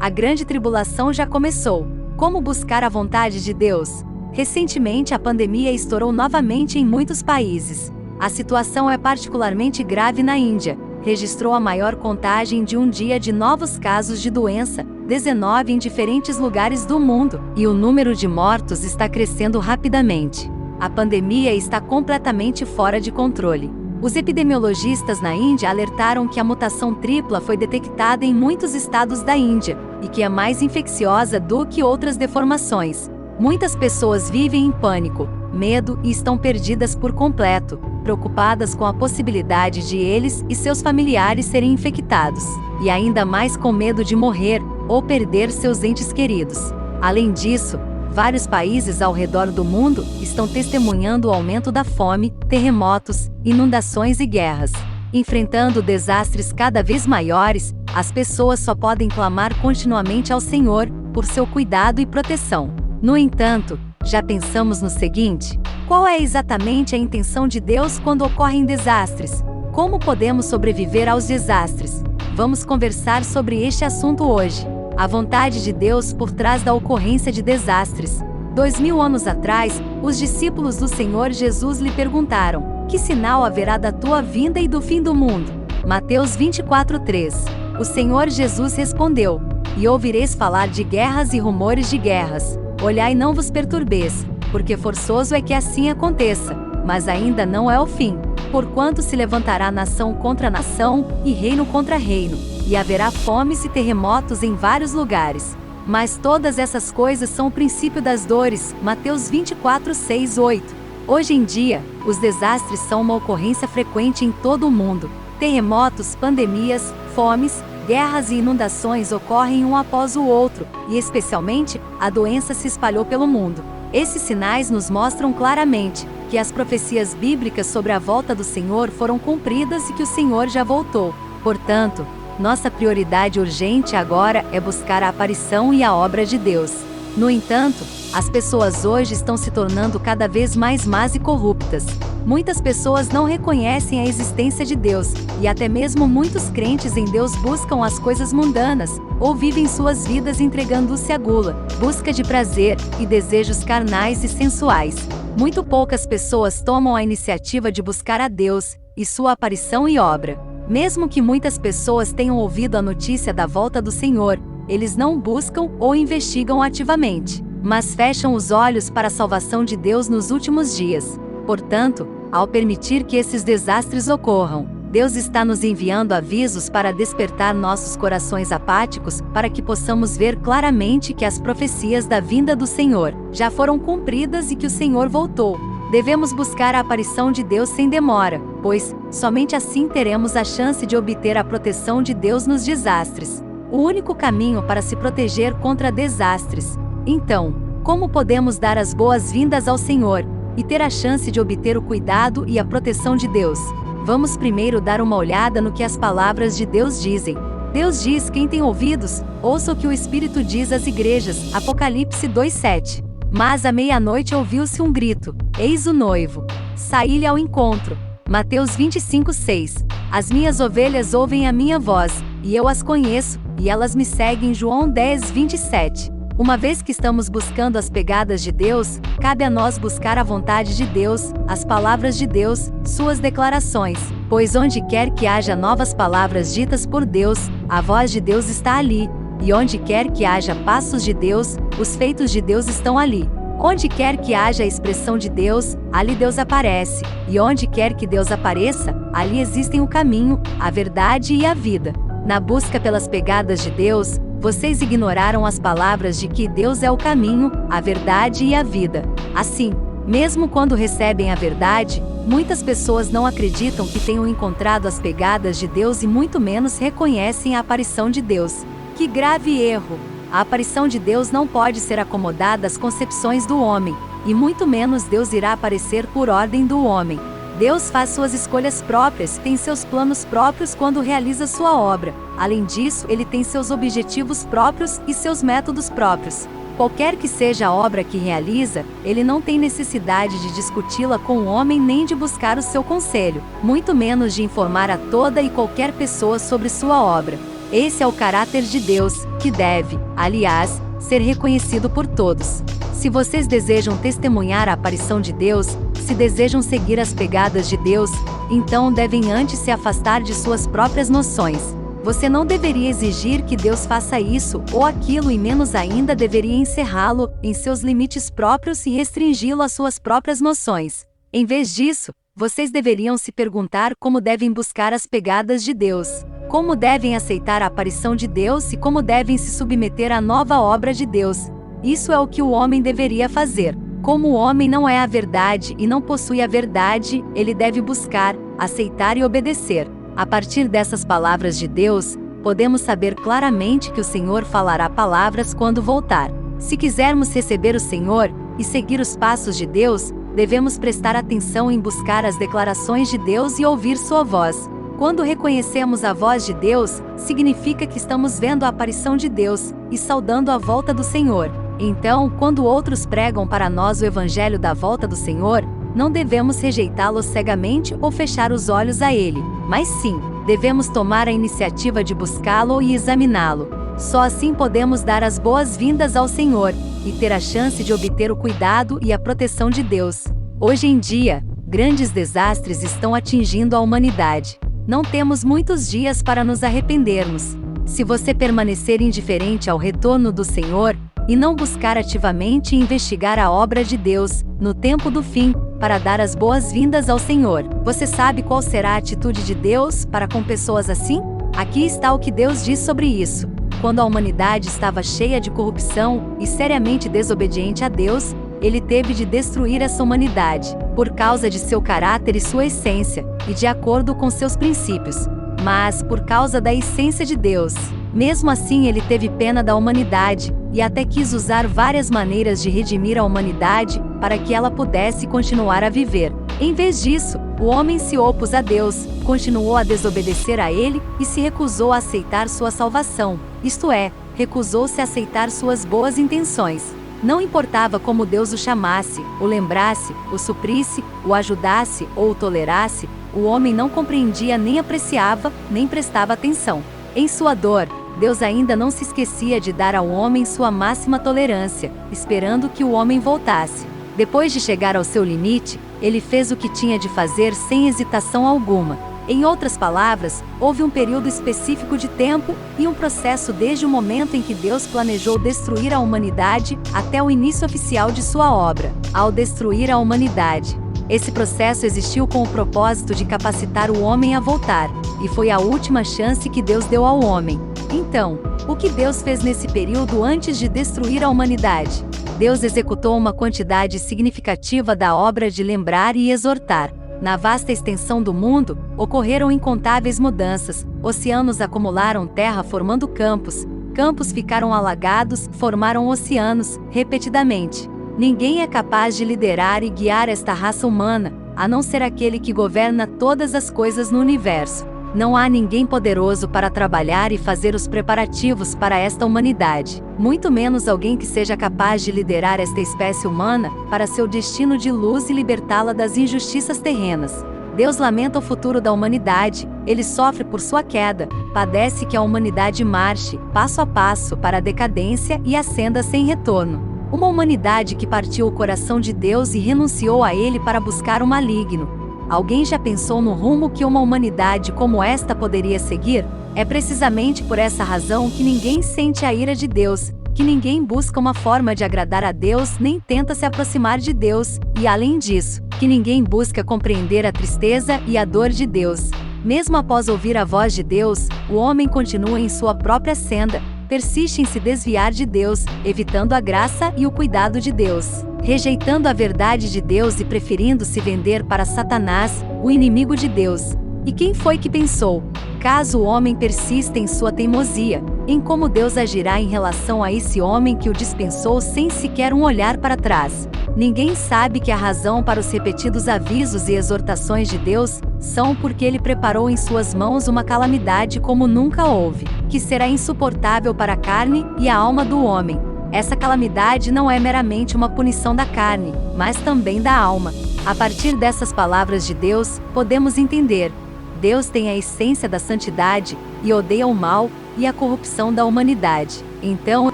A grande tribulação já começou. Como buscar a vontade de Deus? Recentemente a pandemia estourou novamente em muitos países. A situação é particularmente grave na Índia. Registrou a maior contagem de um dia de novos casos de doença, 19 em diferentes lugares do mundo, e o número de mortos está crescendo rapidamente. A pandemia está completamente fora de controle. Os epidemiologistas na Índia alertaram que a mutação tripla foi detectada em muitos estados da Índia, e que é mais infecciosa do que outras deformações. Muitas pessoas vivem em pânico, medo e estão perdidas por completo, preocupadas com a possibilidade de eles e seus familiares serem infectados, e ainda mais com medo de morrer ou perder seus entes queridos. Além disso, vários países ao redor do mundo estão testemunhando o aumento da fome, terremotos, inundações e guerras. Enfrentando desastres cada vez maiores, as pessoas só podem clamar continuamente ao Senhor por seu cuidado e proteção. No entanto, já pensamos no seguinte: qual é exatamente a intenção de Deus quando ocorrem desastres? Como podemos sobreviver aos desastres? Vamos conversar sobre este assunto hoje. A vontade de Deus por trás da ocorrência de desastres. 2000 anos atrás, os discípulos do Senhor Jesus lhe perguntaram: que sinal haverá da tua vinda e do fim do mundo? Mateus 24:3. O Senhor Jesus respondeu: e ouvireis falar de guerras e rumores de guerras. Olhai, não vos perturbeis, porque forçoso é que assim aconteça, mas ainda não é o fim. Porquanto se levantará nação contra nação, e reino contra reino, e haverá fomes e terremotos em vários lugares. Mas todas essas coisas são o princípio das dores. Mateus 24:6-8. Hoje em dia, os desastres são uma ocorrência frequente em todo o mundo. Terremotos, pandemias, fomes, guerras e inundações ocorrem um após o outro, e especialmente, a doença se espalhou pelo mundo. Esses sinais nos mostram claramente que as profecias bíblicas sobre a volta do Senhor foram cumpridas e que o Senhor já voltou. Portanto, nossa prioridade urgente agora é buscar a aparição e a obra de Deus. No entanto, as pessoas hoje estão se tornando cada vez mais más e corruptas. Muitas pessoas não reconhecem a existência de Deus, e até mesmo muitos crentes em Deus buscam as coisas mundanas, ou vivem suas vidas entregando-se à gula, busca de prazer e desejos carnais e sensuais. Muito poucas pessoas tomam a iniciativa de buscar a Deus e sua aparição e obra. Mesmo que muitas pessoas tenham ouvido a notícia da volta do Senhor, eles não buscam ou investigam ativamente, mas fecham os olhos para a salvação de Deus nos últimos dias. Portanto, ao permitir que esses desastres ocorram, Deus está nos enviando avisos para despertar nossos corações apáticos, para que possamos ver claramente que as profecias da vinda do Senhor já foram cumpridas e que o Senhor voltou. Devemos buscar a aparição de Deus sem demora, pois somente assim teremos a chance de obter a proteção de Deus nos desastres. O único caminho para se proteger contra desastres. Então, como podemos dar as boas-vindas ao Senhor e ter a chance de obter o cuidado e a proteção de Deus? Vamos primeiro dar uma olhada no que as palavras de Deus dizem. Deus diz: quem tem ouvidos, ouça o que o Espírito diz às igrejas. Apocalipse 2:7. Mas à meia-noite ouviu-se um grito: eis o noivo, saí-lhe ao encontro. Mateus 25:6. As minhas ovelhas ouvem a minha voz, e eu as conheço, e elas me seguem. João 10:27. Uma vez que estamos buscando as pegadas de Deus, cabe a nós buscar a vontade de Deus, as palavras de Deus, suas declarações, pois onde quer que haja novas palavras ditas por Deus, a voz de Deus está ali, e onde quer que haja passos de Deus, os feitos de Deus estão ali. Onde quer que haja a expressão de Deus, ali Deus aparece, e onde quer que Deus apareça, ali existem o caminho, a verdade e a vida. Na busca pelas pegadas de Deus, vocês ignoraram as palavras de que Deus é o caminho, a verdade e a vida. Assim, mesmo quando recebem a verdade, muitas pessoas não acreditam que tenham encontrado as pegadas de Deus e muito menos reconhecem a aparição de Deus. Que grave erro! A aparição de Deus não pode ser acomodada às concepções do homem, e muito menos Deus irá aparecer por ordem do homem. Deus faz suas escolhas próprias, tem seus planos próprios quando realiza sua obra. Além disso, ele tem seus objetivos próprios e seus métodos próprios. Qualquer que seja a obra que realiza, ele não tem necessidade de discuti-la com o homem nem de buscar o seu conselho, muito menos de informar a toda e qualquer pessoa sobre sua obra. Esse é o caráter de Deus, que deve, aliás, ser reconhecido por todos. Se vocês desejam testemunhar a aparição de Deus, se desejam seguir as pegadas de Deus, então devem antes se afastar de suas próprias noções. Você não deveria exigir que Deus faça isso ou aquilo e menos ainda deveria encerrá-lo em seus limites próprios e restringi-lo às suas próprias noções. Em vez disso, vocês deveriam se perguntar como devem buscar as pegadas de Deus, como devem aceitar a aparição de Deus e como devem se submeter à nova obra de Deus. Isso é o que o homem deveria fazer. Como o homem não é a verdade e não possui a verdade, ele deve buscar, aceitar e obedecer. A partir dessas palavras de Deus, podemos saber claramente que o Senhor falará palavras quando voltar. Se quisermos receber o Senhor e seguir os passos de Deus, devemos prestar atenção em buscar as declarações de Deus e ouvir sua voz. Quando reconhecemos a voz de Deus, significa que estamos vendo a aparição de Deus e saudando a volta do Senhor. Então, quando outros pregam para nós o evangelho da volta do Senhor, não devemos rejeitá-lo cegamente ou fechar os olhos a ele, mas sim, devemos tomar a iniciativa de buscá-lo e examiná-lo. Só assim podemos dar as boas-vindas ao Senhor e ter a chance de obter o cuidado e a proteção de Deus. Hoje em dia, grandes desastres estão atingindo a humanidade. Não temos muitos dias para nos arrependermos. Se você permanecer indiferente ao retorno do Senhor e não buscar ativamente investigar a obra de Deus, no tempo do fim, para dar as boas-vindas ao Senhor, você sabe qual será a atitude de Deus para com pessoas assim? Aqui está o que Deus diz sobre isso. Quando a humanidade estava cheia de corrupção e seriamente desobediente a Deus, Ele teve de destruir essa humanidade, por causa de seu caráter e sua essência, e de acordo com seus princípios. Mas, por causa da essência de Deus, mesmo assim Ele teve pena da humanidade, e até quis usar várias maneiras de redimir a humanidade, para que ela pudesse continuar a viver. Em vez disso, o homem se opôs a Deus, continuou a desobedecer a Ele e se recusou a aceitar sua salvação, isto é, recusou-se a aceitar suas boas intenções. Não importava como Deus o chamasse, o lembrasse, o suprisse, o ajudasse ou o tolerasse, o homem não compreendia nem apreciava, nem prestava atenção. Em sua dor, Deus ainda não se esquecia de dar ao homem sua máxima tolerância, esperando que o homem voltasse. Depois de chegar ao seu limite, ele fez o que tinha de fazer sem hesitação alguma. Em outras palavras, houve um período específico de tempo e um processo desde o momento em que Deus planejou destruir a humanidade até o início oficial de sua obra, ao destruir a humanidade. Esse processo existiu com o propósito de capacitar o homem a voltar, e foi a última chance que Deus deu ao homem. Então, o que Deus fez nesse período antes de destruir a humanidade? Deus executou uma quantidade significativa da obra de lembrar e exortar. Na vasta extensão do mundo, ocorreram incontáveis mudanças. Oceanos acumularam terra formando campos. Campos ficaram alagados, formaram oceanos, repetidamente. Ninguém é capaz de liderar e guiar esta raça humana, a não ser aquele que governa todas as coisas no universo. Não há ninguém poderoso para trabalhar e fazer os preparativos para esta humanidade, muito menos alguém que seja capaz de liderar esta espécie humana para seu destino de luz e libertá-la das injustiças terrenas. Deus lamenta o futuro da humanidade, Ele sofre por sua queda, padece que a humanidade marche, passo a passo, para a decadência e ascenda sem retorno. Uma humanidade que partiu o coração de Deus e renunciou a Ele para buscar o maligno. Alguém já pensou no rumo que uma humanidade como esta poderia seguir? É precisamente por essa razão que ninguém sente a ira de Deus, que ninguém busca uma forma de agradar a Deus nem tenta se aproximar de Deus, e além disso, que ninguém busca compreender a tristeza e a dor de Deus. Mesmo após ouvir a voz de Deus, o homem continua em sua própria senda, persiste em se desviar de Deus, evitando a graça e o cuidado de Deus, rejeitando a verdade de Deus e preferindo se vender para Satanás, o inimigo de Deus. E quem foi que pensou, caso o homem persista em sua teimosia, em como Deus agirá em relação a esse homem que o dispensou sem sequer um olhar para trás? Ninguém sabe que a razão para os repetidos avisos e exortações de Deus são porque Ele preparou em suas mãos uma calamidade como nunca houve, que será insuportável para a carne e a alma do homem. Essa calamidade não é meramente uma punição da carne, mas também da alma. A partir dessas palavras de Deus, podemos entender: Deus tem a essência da santidade e odeia o mal, e a corrupção da humanidade. Então,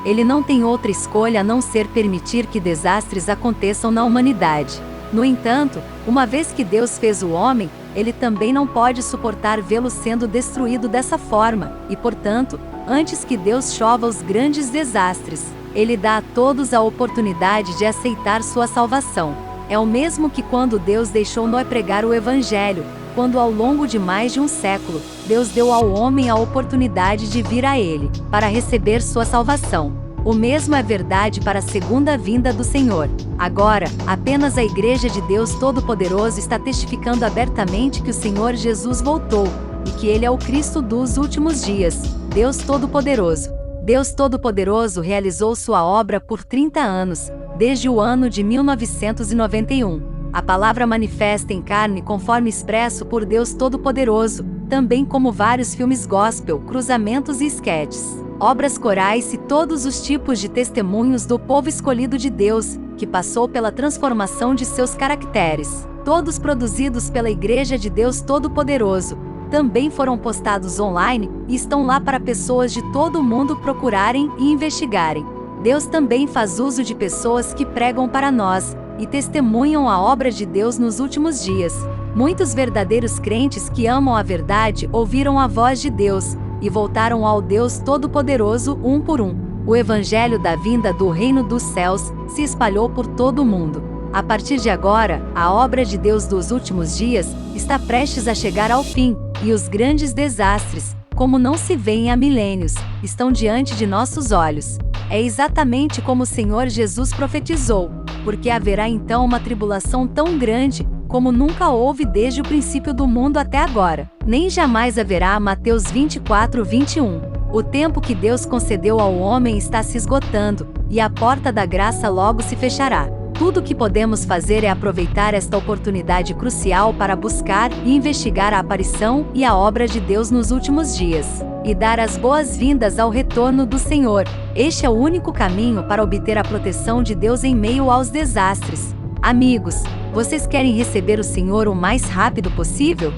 ele não tem outra escolha a não ser permitir que desastres aconteçam na humanidade. No entanto, uma vez que Deus fez o homem, ele também não pode suportar vê-lo sendo destruído dessa forma, e portanto, antes que Deus chova os grandes desastres, ele dá a todos a oportunidade de aceitar sua salvação. É o mesmo que quando Deus deixou Noé pregar o Evangelho, quando ao longo de mais de um século, Deus deu ao homem a oportunidade de vir a ele, para receber sua salvação. O mesmo é verdade para a segunda vinda do Senhor. Agora, apenas a Igreja de Deus Todo-Poderoso está testificando abertamente que o Senhor Jesus voltou, e que Ele é o Cristo dos últimos dias, Deus Todo-Poderoso. Deus Todo-Poderoso realizou sua obra por 30 anos, desde o ano de 1991. A palavra manifesta em carne conforme expresso por Deus Todo-Poderoso, também como vários filmes gospel, cruzamentos e esquetes, obras corais e todos os tipos de testemunhos do povo escolhido de Deus, que passou pela transformação de seus caracteres, todos produzidos pela Igreja de Deus Todo-Poderoso, também foram postados online e estão lá para pessoas de todo o mundo procurarem e investigarem. Deus também faz uso de pessoas que pregam para nós e testemunham a obra de Deus nos últimos dias. Muitos verdadeiros crentes que amam a verdade ouviram a voz de Deus e voltaram ao Deus Todo-Poderoso um por um. O Evangelho da vinda do Reino dos Céus se espalhou por todo o mundo. A partir de agora, a obra de Deus dos últimos dias está prestes a chegar ao fim, e os grandes desastres, como não se vêem há milênios, estão diante de nossos olhos. É exatamente como o Senhor Jesus profetizou, porque haverá então uma tribulação tão grande, como nunca houve desde o princípio do mundo até agora. Nem jamais haverá. Mateus 24:21. O tempo que Deus concedeu ao homem está se esgotando, e a porta da graça logo se fechará. Tudo o que podemos fazer é aproveitar esta oportunidade crucial para buscar e investigar a aparição e a obra de Deus nos últimos dias, e dar as boas-vindas ao retorno do Senhor. Este é o único caminho para obter a proteção de Deus em meio aos desastres. Amigos, vocês querem receber o Senhor o mais rápido possível?